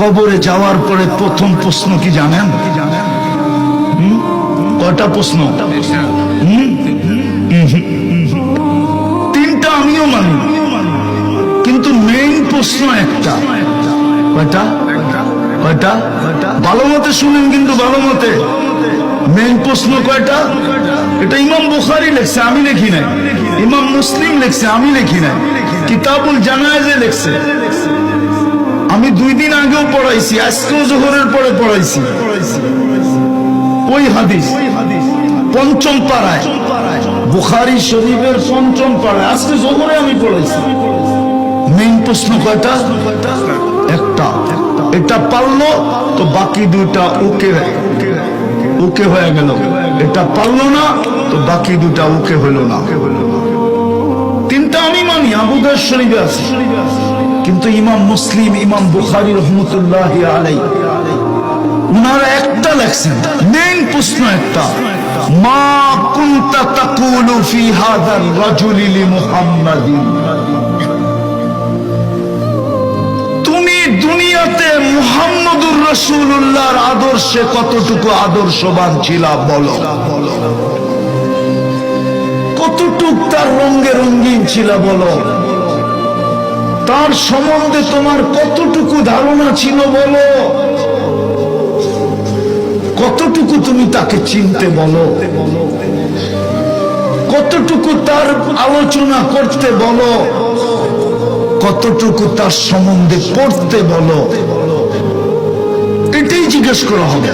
কবরে যাওয়ার পরে প্রথম প্রশ্ন কি জানেন? কয়টা প্রশ্ন? তিনটা আমিও মানি, কিন্তু মেইন প্রশ্ন একটা। কয়টা? কয়টা? ভালো মতে শুনেন, কিন্তু ভালো মতে। মেইন প্রশ্ন কয়টা? এটা ইমাম বুখারী লেখছে, আমি লিখি নাই। ইমাম মুসলিম লেখছে, আমি লিখি নাই। কিতাবুল জানায়েজে লেখছে। আমি 2 দিন আগেও পড়াইছি, আজকেও জোহরের পরে পড়াইছি। ওই হাদিস পঞ্চম পাড়ায়, বুখারী শরীফের পঞ্চম পাড়ায়, আজকে জোহরে আমি পড়াইছি। মেইন প্রশ্ন কয়টা? একটা। এটা পারলো তো বাকি দুইটা ওকে হয়ে গেল। এটা পারলো না তো বাকি দুটা ওকে হলো না। তিনটা আমি মানি, আবু দাউদ শরীফে আছে। কিন্তু ইমাম মুসলিম, ইমাম বুখারী রহমতুল্লাহি আলাইহি, উনারা একটা লেখছেন, মেইন প্রশ্ন একটা, মা কুনতা তাকুলু ফি হাযার রাজুলি লিমুহাম্মাদিন। তুমি দুনিয়াতে মুহাম্মদুর রাসূলুল্লাহর আদর্শে কতটুকু আদর্শবান ছিলা বলো? কতটুকু তার রঙে রঙিন ছিলা বলো? তার সম্বন্ধে তোমার কতটুকু ধারণা ছিল বলো? কতটুকু তুমি তাকে চিনতে বলো? কতটুকু তার আলোচনা করতে বলো? কতটুকু তার সম্বন্ধে পড়তে বলো? এটাই জিজ্ঞেস করা হবে।